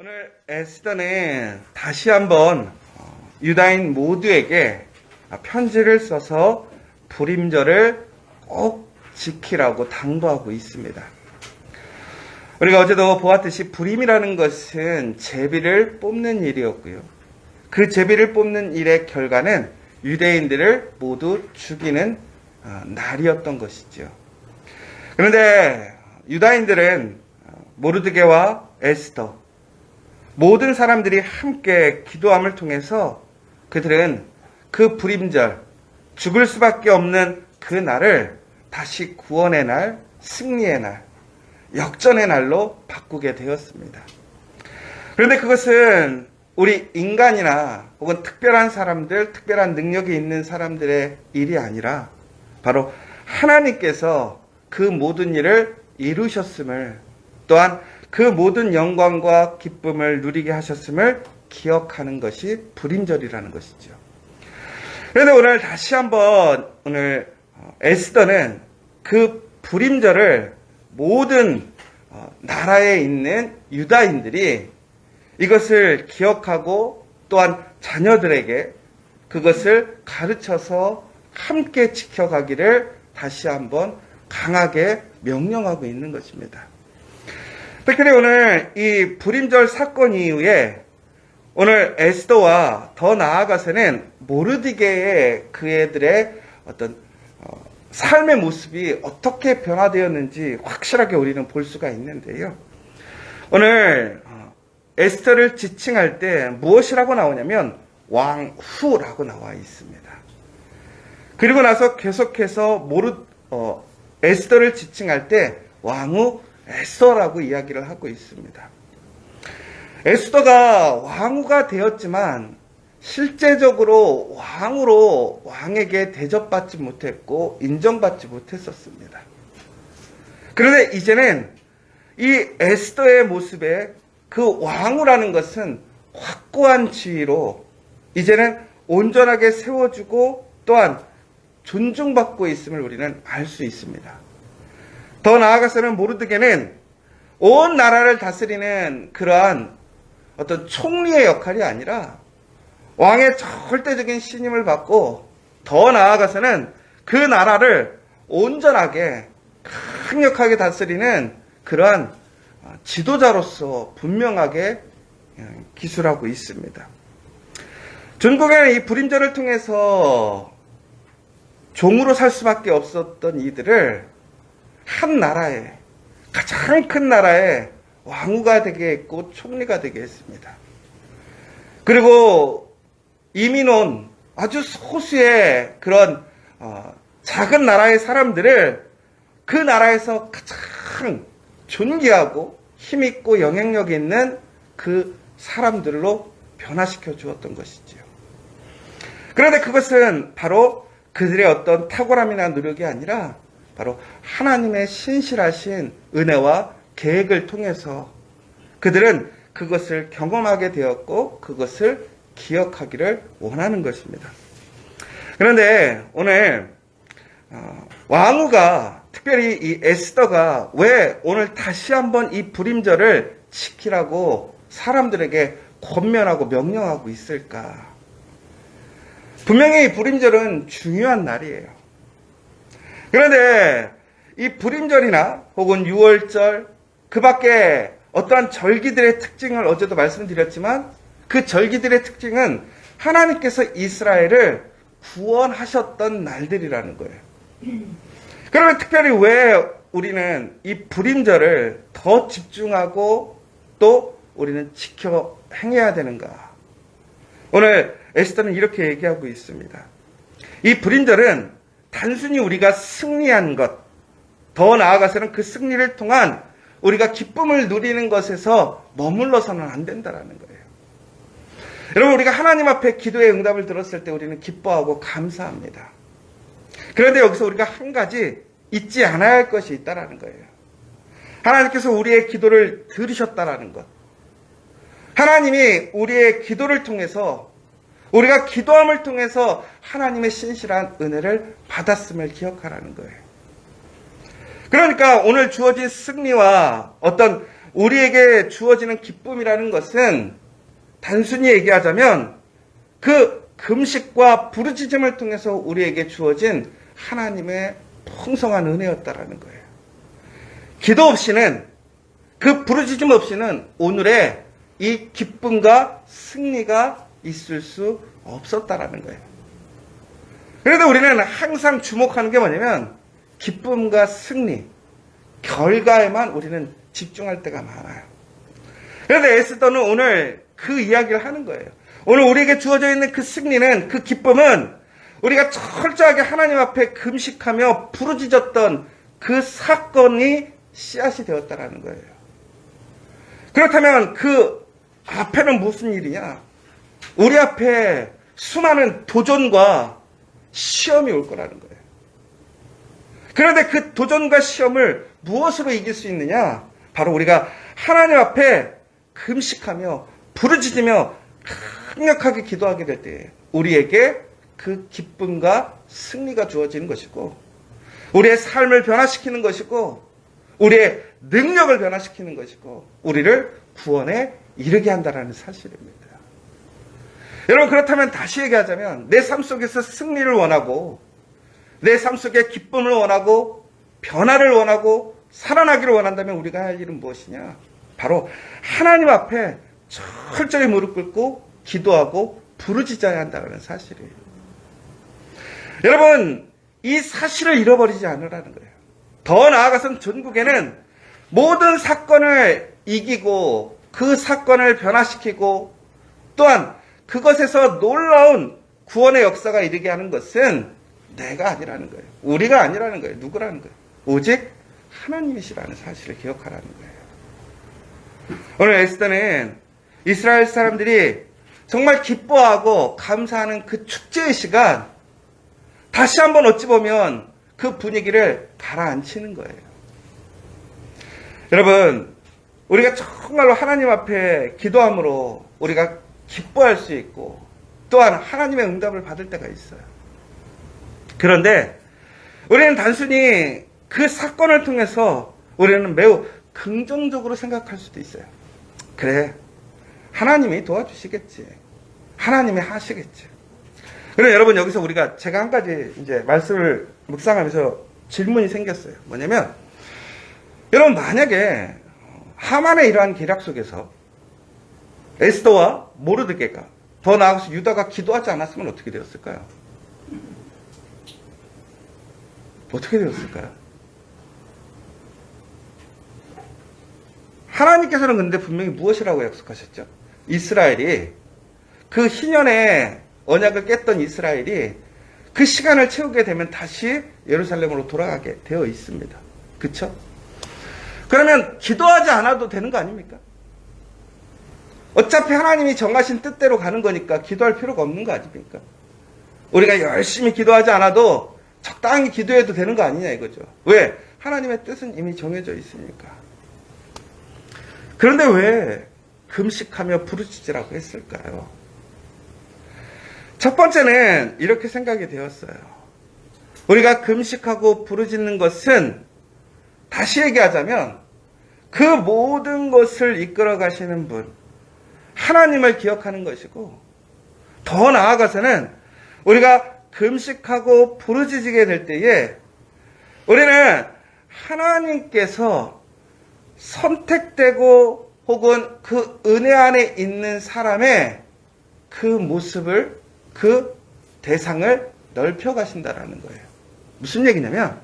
오늘 에스더는 다시 한번 유다인 모두에게 편지를 써서 불임절을 꼭 지키라고 당부하고 있습니다. 우리가 어제도 보았듯이 불임이라는 것은 제비를 뽑는 일이었고요. 그 제비를 뽑는 일의 결과는 유대인들을 모두 죽이는 날이었던 것이죠. 그런데 유다인들은 모르드게와 에스더, 모든 사람들이 함께 기도함을 통해서 그들은 그 불임절, 죽을 수밖에 없는 그 날을 다시 구원의 날, 승리의 날, 역전의 날로 바꾸게 되었습니다. 그런데 그것은 우리 인간이나 혹은 특별한 사람들, 특별한 능력이 있는 사람들의 일이 아니라 바로 하나님께서 그 모든 일을 이루셨음을, 또한 그 모든 영광과 기쁨을 누리게 하셨음을 기억하는 것이 불임절이라는 것이죠. 그런데 오늘 다시 한번 에스더는 그 불임절을 모든 나라에 있는 유다인들이 이것을 기억하고 또한 자녀들에게 그것을 가르쳐서 함께 지켜가기를 다시 한번 강하게 명령하고 있는 것입니다. 특별히 오늘 이 불임절 사건 이후에 오늘 에스더와 더 나아가서는 모르드게의 그애들의 어떤 삶의 모습이 어떻게 변화되었는지 확실하게 우리는 볼 수가 있는데요. 오늘 에스더를 지칭할 때 무엇이라고 나오냐면 왕후라고 나와 있습니다. 그리고 나서 계속해서 에스더를 지칭할 때 왕후 에스더라고 이야기를 하고 있습니다. 에스더가 왕후가 되었지만 실제적으로 왕으로 왕에게 대접받지 못했고 인정받지 못했었습니다. 그런데 이제는 이 에스더의 모습에 그 왕후라는 것은 확고한 지위로 이제는 온전하게 세워주고 또한 존중받고 있음을 우리는 알 수 있습니다. 더 나아가서는 모르드게는 온 나라를 다스리는 그러한 어떤 총리의 역할이 아니라 왕의 절대적인 신임을 받고 더 나아가서는 그 나라를 온전하게 강력하게 다스리는 그러한 지도자로서 분명하게 기술하고 있습니다. 중국에는 이 불임절을 통해서 종으로 살 수밖에 없었던 이들을 한 나라에, 가장 큰 나라에 왕후가 되게 했고 총리가 되게 했습니다. 그리고 이민 온 아주 소수의 그런 작은 나라의 사람들을 그 나라에서 가장 존귀하고 힘있고 영향력 있는 그 사람들로 변화시켜 주었던 것이지요. 그런데 그것은 바로 그들의 어떤 탁월함이나 노력이 아니라 바로 하나님의 신실하신 은혜와 계획을 통해서 그들은 그것을 경험하게 되었고 그것을 기억하기를 원하는 것입니다. 그런데 오늘 왕후가, 특별히 이 에스더가 왜 오늘 다시 한번 이 불임절을 지키라고 사람들에게 권면하고 명령하고 있을까? 분명히 이 불임절은 중요한 날이에요. 그런데 이 불임절이나 혹은 유월절, 그 밖에 어떠한 절기들의 특징을 어제도 말씀드렸지만 그 절기들의 특징은 하나님께서 이스라엘을 구원하셨던 날들이라는 거예요. 그러면 특별히 왜 우리는 이 불임절을 더 집중하고 또 우리는 지켜 행해야 되는가? 오늘 에스더는 이렇게 얘기하고 있습니다. 이 불임절은 단순히 우리가 승리한 것, 더 나아가서는 그 승리를 통한 우리가 기쁨을 누리는 것에서 머물러서는 안 된다는 거예요. 여러분, 우리가 하나님 앞에 기도의 응답을 들었을 때 우리는 기뻐하고 감사합니다. 그런데 여기서 우리가 한 가지 잊지 않아야 할 것이 있다는 거예요. 하나님께서 우리의 기도를 들으셨다는 것. 하나님이 우리의 기도를 통해서, 우리가 기도함을 통해서 하나님의 신실한 은혜를 받았음을 기억하라는 거예요. 그러니까 오늘 주어진 승리와 어떤 우리에게 주어지는 기쁨이라는 것은 단순히 얘기하자면 그 금식과 부르짖음을 통해서 우리에게 주어진 하나님의 풍성한 은혜였다라는 거예요. 기도 없이는, 그 부르짖음 없이는 오늘의 이 기쁨과 승리가 있을 수 없었다라는 거예요. 그래도 우리는 항상 주목하는 게 뭐냐면 기쁨과 승리, 결과에만 우리는 집중할 때가 많아요. 그런데 에스더는 오늘 그 이야기를 하는 거예요. 오늘 우리에게 주어져 있는 그 승리는, 그 기쁨은 우리가 철저하게 하나님 앞에 금식하며 부르짖었던 그 사건이 씨앗이 되었다라는 거예요. 그렇다면 그 앞에는 무슨 일이냐? 우리 앞에 수많은 도전과 시험이 올 거라는 거예요. 그런데 그 도전과 시험을 무엇으로 이길 수 있느냐? 바로 우리가 하나님 앞에 금식하며 부르짖으며 강력하게 기도하게 될 때 우리에게 그 기쁨과 승리가 주어지는 것이고, 우리의 삶을 변화시키는 것이고, 우리의 능력을 변화시키는 것이고, 우리를 구원에 이르게 한다는 사실입니다. 여러분, 그렇다면 다시 얘기하자면 내 삶 속에서 승리를 원하고, 내 삶 속에 기쁨을 원하고, 변화를 원하고, 살아나기를 원한다면 우리가 할 일은 무엇이냐? 바로 하나님 앞에 철저히 무릎 꿇고 기도하고 부르짖어야 한다는 사실이에요. 여러분, 이 사실을 잃어버리지 않으라는 거예요. 더 나아가서는 전국에는 모든 사건을 이기고 그 사건을 변화시키고 또한 그것에서 놀라운 구원의 역사가 이르게 하는 것은 내가 아니라는 거예요. 우리가 아니라는 거예요. 누구라는 거예요. 오직 하나님이시라는 사실을 기억하라는 거예요. 오늘 에스더는 이스라엘 사람들이 정말 기뻐하고 감사하는 그 축제의 시간, 다시 한번 어찌 보면 그 분위기를 가라앉히는 거예요. 여러분, 우리가 정말로 하나님 앞에 기도함으로 우리가 기뻐할 수 있고 또한 하나님의 응답을 받을 때가 있어요. 그런데 우리는 단순히 그 사건을 통해서 우리는 매우 긍정적으로 생각할 수도 있어요. 그래, 하나님이 도와주시겠지. 하나님이 하시겠지. 그럼 여러분, 여기서 제가 한 가지 이제 말씀을 묵상하면서 질문이 생겼어요. 뭐냐면, 여러분, 만약에 하만의 이러한 계략 속에서 에스더와 모르드게가, 더 나아가서 유다가 기도하지 않았으면 어떻게 되었을까요? 어떻게 되었을까요? 하나님께서는 근데 분명히 무엇이라고 약속하셨죠? 이스라엘이, 그 희년의 언약을 깼던 이스라엘이 그 시간을 채우게 되면 다시 예루살렘으로 돌아가게 되어 있습니다. 그쵸? 그러면 기도하지 않아도 되는 거 아닙니까? 어차피 하나님이 정하신 뜻대로 가는 거니까 기도할 필요가 없는 거 아닙니까? 우리가 열심히 기도하지 않아도 적당히 기도해도 되는 거 아니냐 이거죠. 왜? 하나님의 뜻은 이미 정해져 있으니까. 그런데 왜 금식하며 부르짖으라고 했을까요? 첫 번째는 이렇게 생각이 되었어요. 우리가 금식하고 부르짖는 것은, 다시 얘기하자면 그 모든 것을 이끌어 가시는 분, 하나님을 기억하는 것이고, 더 나아가서는 우리가 금식하고 부르짖게 될 때에 우리는 하나님께서 선택되고 혹은 그 은혜 안에 있는 사람의 그 모습을, 그 대상을 넓혀 가신다라는 거예요. 무슨 얘기냐면,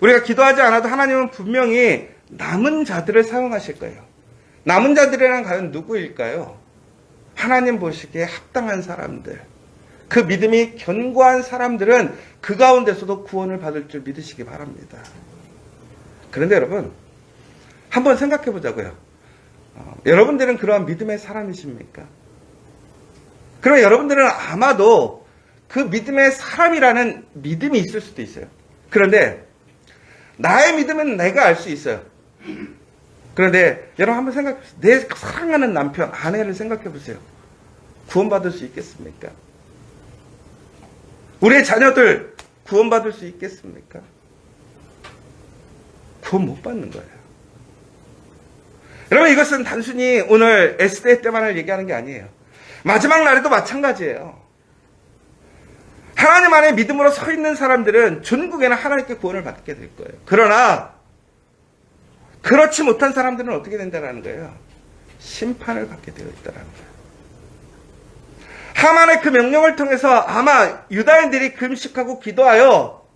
우리가 기도하지 않아도 하나님은 분명히 남은 자들을 사용하실 거예요. 남은 자들이란 과연 누구일까요? 하나님 보시기에 합당한 사람들, 그 믿음이 견고한 사람들은 그 가운데서도 구원을 받을 줄 믿으시기 바랍니다. 그런데 여러분, 한번 생각해 보자고요. 여러분들은 그러한 믿음의 사람이십니까? 그럼 여러분들은 아마도 그 믿음의 사람이라는 믿음이 있을 수도 있어요. 그런데 나의 믿음은 내가 알 수 있어요. 그런데 여러분 한번 생각해 보세요. 내 사랑하는 남편, 아내를 생각해 보세요. 구원받을 수 있겠습니까? 우리의 자녀들 구원받을 수 있겠습니까? 구원 못 받는 거예요. 여러분, 이것은 단순히 오늘 S대 때만을 얘기하는 게 아니에요. 마지막 날에도 마찬가지예요. 하나님 안에 믿음으로 서 있는 사람들은 전국에는 하나님께 구원을 받게 될 거예요. 그러나 그렇지 못한 사람들은 어떻게 된다는 거예요? 심판을 받게 되어 있다는 거예요. 하만의 그 명령을 통해서 아마 유다인들이 금식하고 기도하여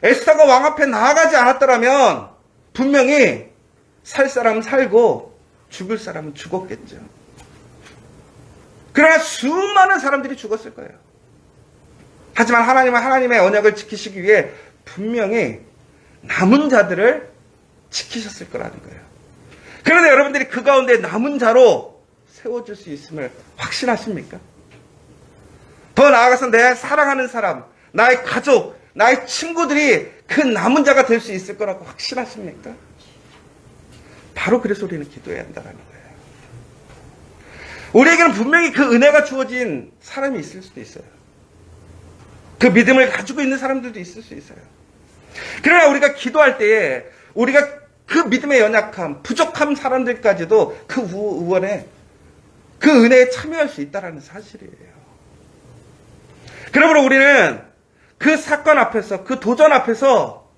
에스더가 왕 앞에 나아가지 않았더라면 분명히 살 사람은 살고 죽을 사람은 죽었겠죠. 그러나 수많은 사람들이 죽었을 거예요. 하지만 하나님은 하나님의 언약을 지키시기 위해 분명히 남은 자들을 지키셨을 거라는 거예요. 그런데 여러분들이 그 가운데 남은 자로 세워줄 수 있음을 확신하십니까? 더 나아가서 내 사랑하는 사람, 나의 가족, 나의 친구들이 그 남은 자가 될 수 있을 거라고 확신하십니까? 바로 그래서 우리는 기도해야 한다는 거예요. 우리에게는 분명히 그 은혜가 주어진 사람이 있을 수도 있어요. 그 믿음을 가지고 있는 사람들도 있을 수 있어요. 그러나 우리가 기도할 때에 우리가 그 믿음의 연약함, 부족한 사람들까지도 그 우원에, 그 은혜에 참여할 수 있다는 사실이에요. 그러므로 우리는 그 사건 앞에서, 그 도전 앞에서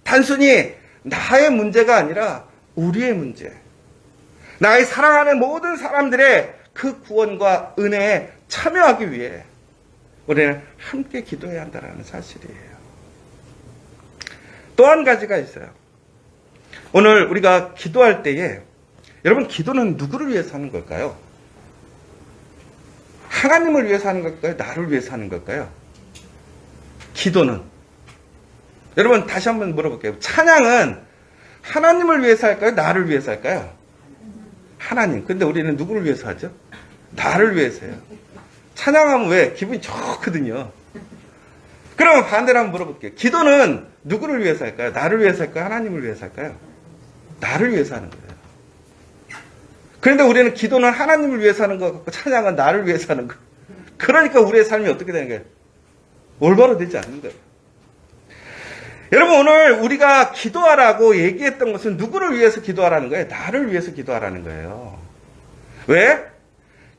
단순히 나의 문제가 아니라 우리의 문제, 나의 사랑하는 모든 사람들의 그 구원과 은혜에 참여하기 위해 우리는 함께 기도해야 한다는 사실이에요. 또 한 가지가 있어요. 오늘 우리가 기도할 때에, 여러분, 기도는 누구를 위해서 하는 걸까요? 하나님을 위해서 하는 걸까요? 나를 위해서 하는 걸까요? 기도는, 여러분, 다시 한번 물어볼게요. 찬양은 하나님을 위해서 할까요? 나를 위해서 할까요? 하나님. 근데 우리는 누구를 위해서 하죠? 나를 위해서요. 찬양하면 왜? 기분이 좋거든요. 그러면 반대로 한번 물어볼게요. 기도는 누구를 위해서 할까요? 나를 위해서 할까요? 하나님을 위해서 할까요? 나를 위해서 하는 거예요. 그런데 우리는 기도는 하나님을 위해서 하는 것 같고 찬양은 나를 위해서 하는 거예요. 그러니까 우리의 삶이 어떻게 되는 거예요? 올바로 되지 않는 거예요. 여러분, 오늘 우리가 기도하라고 얘기했던 것은 누구를 위해서 기도하라는 거예요? 나를 위해서 기도하라는 거예요. 왜?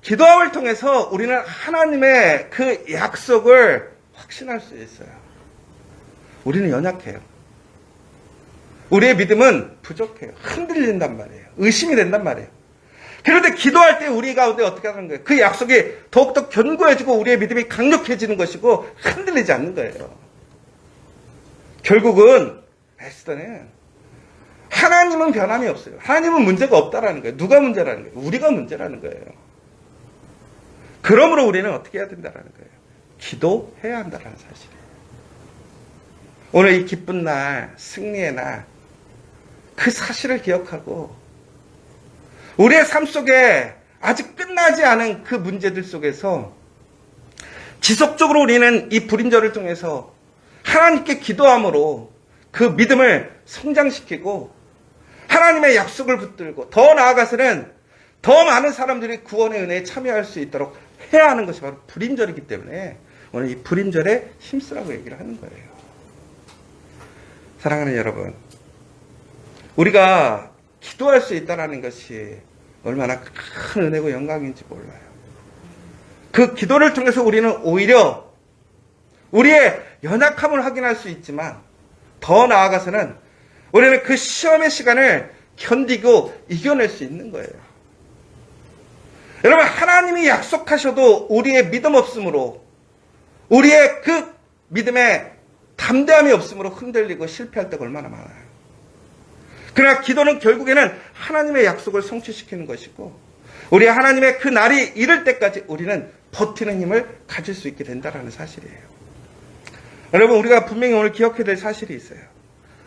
기도함을 통해서 우리는 하나님의 그 약속을 확신할 수 있어요. 우리는 연약해요. 우리의 믿음은 부족해요. 흔들린단 말이에요. 의심이 된단 말이에요. 그런데 기도할 때 우리 가운데 어떻게 하는 거예요? 그 약속이 더욱더 견고해지고 우리의 믿음이 강력해지는 것이고 흔들리지 않는 거예요. 결국은 에스더는 하나님은 변함이 없어요. 하나님은 문제가 없다라는 거예요. 누가 문제라는 거예요? 우리가 문제라는 거예요. 그러므로 우리는 어떻게 해야 된다라는 거예요? 기도해야 한다는 사실이에요. 오늘 이 기쁜 날, 승리의 날, 그 사실을 기억하고 우리의 삶 속에 아직 끝나지 않은 그 문제들 속에서 지속적으로 우리는 이 불임절을 통해서 하나님께 기도함으로 그 믿음을 성장시키고 하나님의 약속을 붙들고 더 나아가서는 더 많은 사람들이 구원의 은혜에 참여할 수 있도록 해야 하는 것이 바로 불임절이기 때문에 오늘 이 불임절에 힘쓰라고 얘기를 하는 거예요. 사랑하는 여러분, 우리가 기도할 수 있다는 것이 얼마나 큰 은혜고 영광인지 몰라요. 그 기도를 통해서 우리는 오히려 우리의 연약함을 확인할 수 있지만 더 나아가서는 우리는 그 시험의 시간을 견디고 이겨낼 수 있는 거예요. 여러분, 하나님이 약속하셔도 우리의 믿음 없음으로, 우리의 그 믿음에 담대함이 없음으로 흔들리고 실패할 때가 얼마나 많아요. 그러나 기도는 결국에는 하나님의 약속을 성취시키는 것이고 우리 하나님의 그 날이 이를 때까지 우리는 버티는 힘을 가질 수 있게 된다는 사실이에요. 여러분, 우리가 분명히 오늘 기억해야 될 사실이 있어요.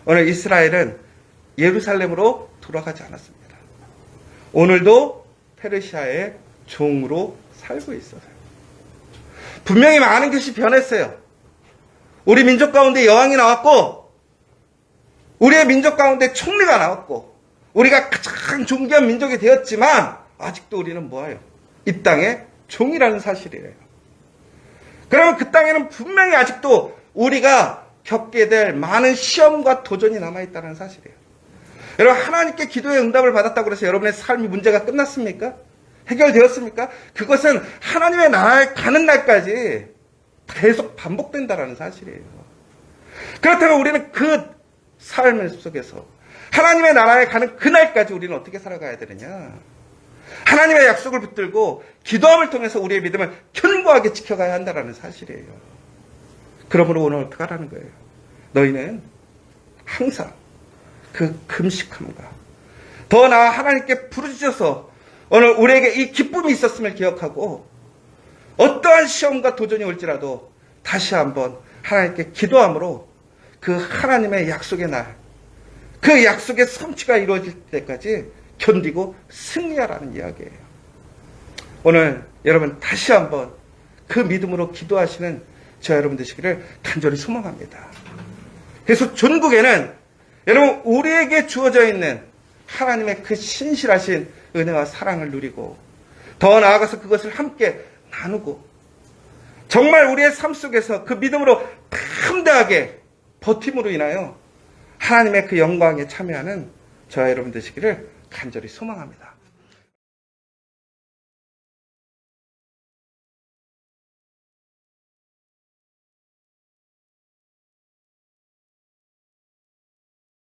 오늘 이스라엘은 예루살렘으로 돌아가지 않았습니다. 오늘도 페르시아의 종으로 살고 있어요. 분명히 많은 것이 변했어요. 우리 민족 가운데 여왕이 나왔고 우리의 민족 가운데 총리가 나왔고 우리가 가장 존귀한 민족이 되었지만 아직도 우리는 뭐예요? 이 땅의 종이라는 사실이에요. 그러면 그 땅에는 분명히 아직도 우리가 겪게 될 많은 시험과 도전이 남아있다는 사실이에요. 여러분, 하나님께 기도의 응답을 받았다고 해서 여러분의 삶이 문제가 끝났습니까? 해결되었습니까? 그것은 하나님의 나라에 가는 날까지 계속 반복된다는 사실이에요. 그렇다면 우리는 그 삶 속에서 하나님의 나라에 가는 그날까지 우리는 어떻게 살아가야 되느냐? 하나님의 약속을 붙들고 기도함을 통해서 우리의 믿음을 견고하게 지켜가야 한다는 사실이에요. 그러므로 오늘 어떻게 하라는 거예요? 너희는 항상 그 금식함과 더 나아 하나님께 부르짖어서 오늘 우리에게 이 기쁨이 있었음을 기억하고 어떠한 시험과 도전이 올지라도 다시 한번 하나님께 기도함으로 그 하나님의 약속의 날, 그 약속의 성취가 이루어질 때까지 견디고 승리하라는 이야기예요. 오늘 여러분 다시 한번 그 믿음으로 기도하시는 저 여러분 되시기를 간절히 소망합니다. 그래서 전국에는 여러분 우리에게 주어져 있는 하나님의 그 신실하신 은혜와 사랑을 누리고 더 나아가서 그것을 함께 나누고 정말 우리의 삶 속에서 그 믿음으로 담대하게 버팀으로 인하여 하나님의 그 영광에 참여하는 저와 여러분 되시기를 간절히 소망합니다.